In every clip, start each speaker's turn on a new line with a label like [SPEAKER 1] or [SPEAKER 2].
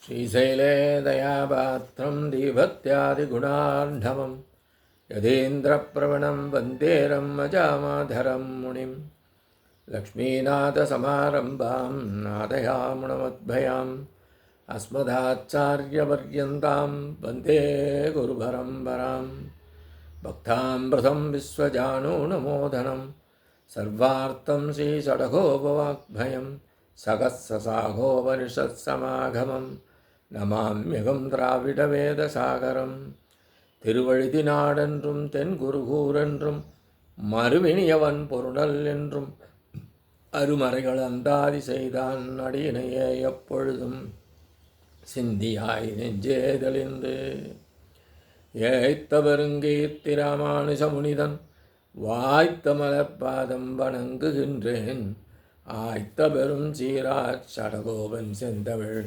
[SPEAKER 1] श्रीशैले दयापात्रं दीभत्यादिगुणार्णवं यतीन्द्रप्रवणं वन्देरं अजामाधरं मुनिं लक्ष्मीनाथसमारम्भां नादयामुणमद्भयाम् अस्मदाचार्यपर्यन्तां वन्दे गुरुपरम्परां भक्तामृतं विश्वजानूनमोदनं सर्वार्थं श्रीषडगोपवाग्भयं सकत्ससागोपनिषत्समागमं நமாம்யகம் திராவிட வேதசாகரம். திருவழுதி நாடென்றும் தென்குருகூரென்றும் மறுவினியவன் பொருணல் என்றும் அருமறைகள் அந்தாதி செய்தான் அடியினையே எப்பொழுதும் சிந்தியாய் நெஞ்சே தெளிந்து ஏய்த்த பெருங்கீர்த்தி ராமானுஜ முனிதன் வாய்த்த மலப்பாதம் வணங்குகின்றேன். ஆய்த்த பெரும் சீராச் சடகோபன் செந்தமிழ்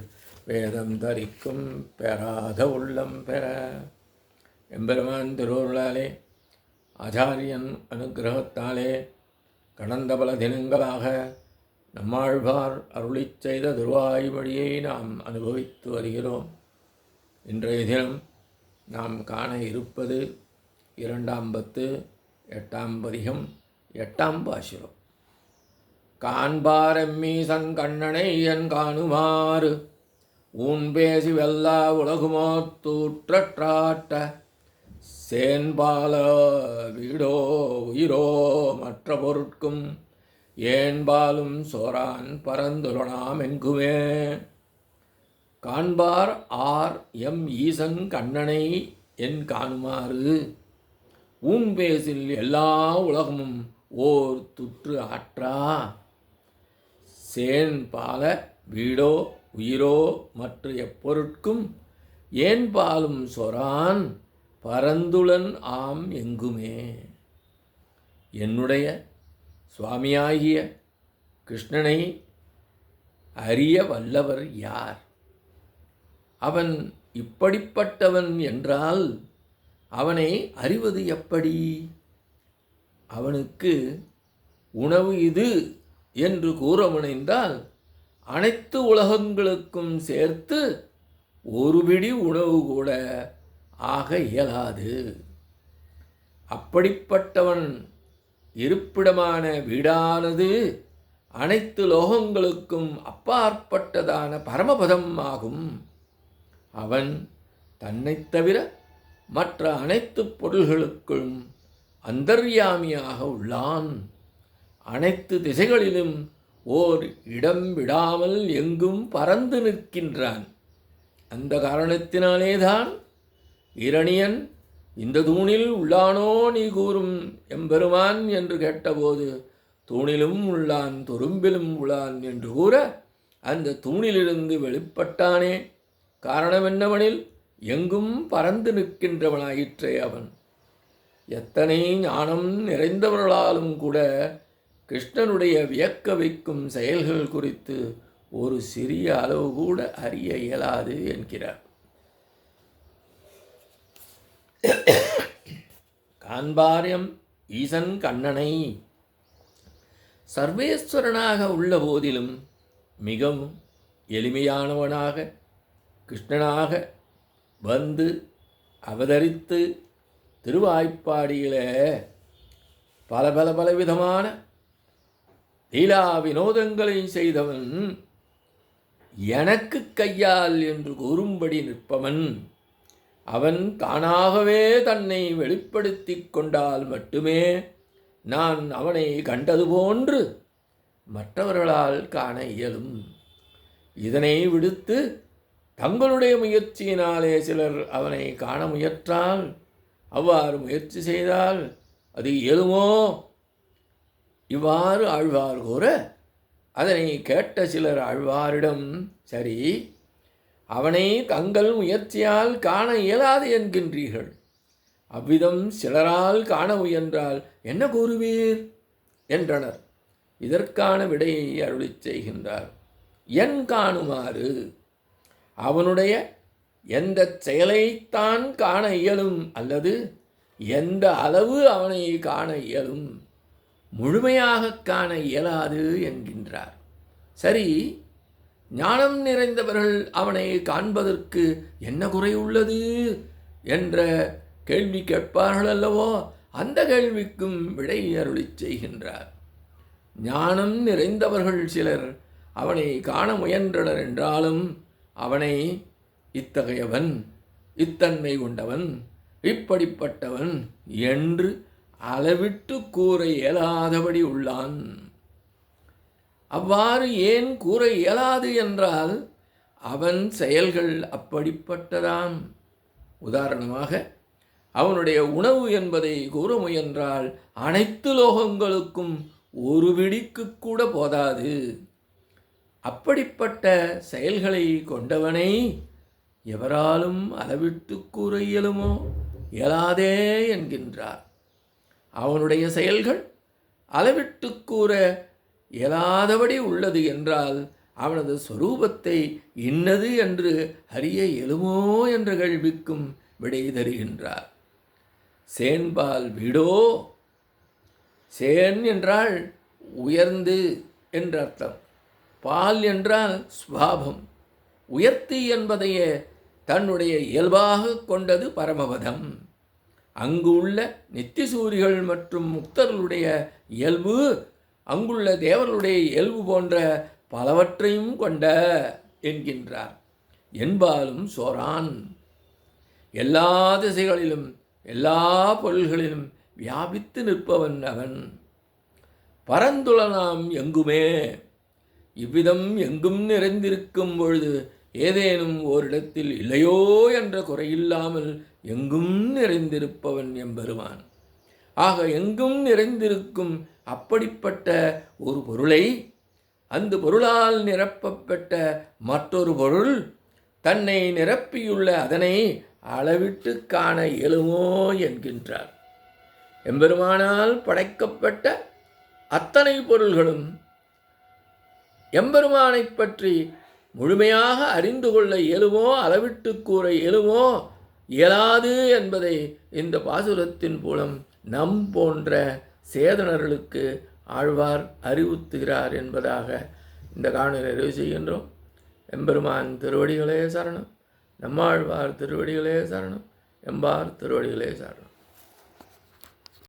[SPEAKER 1] வேதம் தரிக்கும் பெறாத உள்ளம் பெற. எம்பெருமான் திருவருளாலே ஆச்சாரியன் அனுகிரகத்தாலே கடந்த பல தினங்களாக நம்மாழ்வார் அருளிச் செய்த திருவாய்மொழியை நாம் அனுபவித்து வருகிறோம். இன்றைய தினம் நாம் காண இருப்பது 258ஆம் பதிகம் 8ஆம் பாசுரம். காண்பாரெம்மீசன் கண்ணனை என் காணுமாறு ஊன் பேசி வெல்லா உலகுமோ தூற்றாட்ட சேன்பால வீடோ உயிரோ மற்ற பொருட்கும் ஏன்பாலும் சோரான் பரந்துலனாம் எங்குமே. காண்பார் ஆர் எம் ஈசன் கண்ணனை என் காணுமாறு ஊன் பேசில் எல்லா உலகமும் ஓர் துற்று ஆற்றா சேன்பால வீடோ உயிரோ மற்ற எப்பொருட்கும் ஏன்பாலும் சொரான் பரந்துளன் ஆம் எங்குமே. என்னுடைய சுவாமியாகிய கிருஷ்ணனை அறிய வல்லவர் யார்? அவன் இப்படிப்பட்டவன் என்றால் அவனை அறிவது எப்படி? அவனுக்கு உணவு இது என்று கூற முனைந்தால் அனைத்து உலகங்களுக்கும் சேர்த்து ஒரு பிடி உணவு கூட ஆக இயலாது. அப்படிப்பட்டவன் இருப்பிடமான வீடானது அனைத்து லோகங்களுக்கும் அப்பாற்பட்டதான பரமபதம் ஆகும். அவன் தன்னைத் தவிர மற்ற அனைத்து பொருள்களுக்கும் அந்தர்யாமியாக உள்ளான். அனைத்து திசைகளிலும் ஓர் இடம் விடாமல் எங்கும் பறந்து நிற்கின்றான். அந்த காரணத்தினாலேதான் இரணியன் இந்த தூணில் உள்ளானோ நீ கூறும் எம்பெருமான் என்று கேட்டபோது தூணிலும் உள்ளான் துரும்பிலும் உள்ளான் என்று கூற அந்த தூணிலிருந்து வெளிப்பட்டானே. காரணம் என்னவெனில் எங்கும் பறந்து நிற்கின்றவனாயிற்றே அவன். எத்தனை ஞானம் நிறைந்தவர்களாலும் கூட கிருஷ்ணனுடைய வியக்க வைக்கும் செயல்கள் குறித்து ஒரு சிறிய அளவு கூட அறிய இயலாது என்கிறார். காண்பாரியம் ஈசன் கண்ணனை சர்வேஸ்வரனாக உள்ள போதிலும் மிகவும் எளிமையானவனாக கிருஷ்ணனாக வந்து அவதரித்து திருவாய்ப்பாடியில் பல விதமான லீலா வினோதங்களை செய்தவன் எனக்கு கையால் என்று கூறும்படி நிற்பவன். அவன் தானாகவே தன்னை வெளிப்படுத்தி கொண்டால் மட்டுமே நான் அவனை கண்டது போன்று மற்றவர்களால் காண இயலும். இதனை விடுத்து தங்களுடைய முயற்சியினாலே சிலர் அவனை காண முயற்றால், அவ்வாறு முயற்சி செய்தால் அது இயலுமோ? இவ்வாறு ஆழ்வார் கூற அதனை கேட்ட சிலர் ஆழ்வாரிடம், சரி, அவனை தங்கள் முயற்சியால் காண இயலாது என்கின்றீர்கள். அவ்விதம் சிலரால் காண முயன்றால் என்ன கூறுவீர் என்றனர். இதற்கான விடையை அருளிச் செய்கின்றார். என் காணுமாறு அவனுடைய எந்த செயலைத்தான் காண இயலும் அல்லது எந்த அளவு அவனை காண இயலும், முழுமையாக காண இயலாது என்கின்றார். சரி, ஞானம் நிறைந்தவர்கள் அவனை காண்பதற்கு என்ன குறை உள்ளது என்ற கேள்வி கேட்பார்கள் அல்லவோ, அந்த கேள்விக்கும் விடை அருளிச் செய்கின்றார். ஞானம் நிறைந்தவர்கள் சிலர் அவனை காண முயன்றனர் என்றாலும் அவனை இத்தகையவன், இத்தன்மை கொண்டவன், இப்படிப்பட்டவன் என்று அளவிட்டு கூற இயலாதபடி உள்ளான். அவ்வாறு ஏன் கூற இயலாது என்றால் அவன் செயல்கள் அப்படிப்பட்டதாம். உதாரணமாக, அவனுடைய உணவு என்பதை கூற முயன்றால் அனைத்து லோகங்களுக்கும் ஒரு விடிக்கு கூட போதாது. அப்படிப்பட்ட செயல்களை கொண்டவனை எவராலும் அளவிட்டு கூற இயலுமோ? இயலாதே என்கின்றார். அவனுடைய செயல்கள் அளவிட்டு கூற இயலாதபடி உள்ளது என்றால் அவனது சொரூபத்தை இன்னது என்று அறிய இயலுமோ என்ற கேள்விக்கும் விடை தருகின்றார். சேன்பால் வீடோ, சேன் என்றால் உயர்ந்து என்ற அர்த்தம், பால் என்றால் ஸ்வாபம், உயர்த்தி என்பதையே தன்னுடைய இயல்பாக கொண்டது பரமபதம். அங்கு உள்ள நித்திசூரிகள் மற்றும் முக்தர்களுடைய இயல்பு அங்குள்ள தேவர்களுடைய இயல்பு போன்ற பலவற்றையும் கொண்ட என்கின்றார். என்பாலும் சோரான், எல்லா திசைகளிலும் எல்லா பொருள்களிலும் வியாபித்து நிற்பவன் அவன். பரந்துளனாம் எங்குமே, இவ்விதம் எங்கும் நிறைந்திருக்கும் பொழுது ஏதேனும் ஓரிடத்தில் இல்லையோ என்ற குறையில்லாமல் எங்கும் நிறைந்திருப்பவன் எம்பெருமான். ஆக எங்கும் நிறைந்திருக்கும் அப்படிப்பட்ட ஒரு பொருளை அந்த பொருளால் நிரப்பப்பட்ட மற்றொரு பொருள் தன்னை நிரப்பியுள்ள அதனை அளவிட்டு காண இயலுமோ என்கின்றார். எம்பெருமானால் படைக்கப்பட்ட அத்தனை பொருள்களும் எம்பெருமானை பற்றி முழுமையாக அறிந்து கொள்ள இயலுமோ, அளவிட்டு கூற இயலுமோ, இயலாது என்பதை இந்த பாசுரத்தின் மூலம் நம் போன்ற சேதனர்களுக்கு ஆழ்வார் அறிவுறுத்துகிறார் என்பதாக இந்த காணொளி நிறைவு செய்கின்றோம். எம்பெருமான் திருவடிகளே சரணம், நம்மாழ்வார் திருவடிகளே சரணம், எம்பார் திருவடிகளே சரணம்.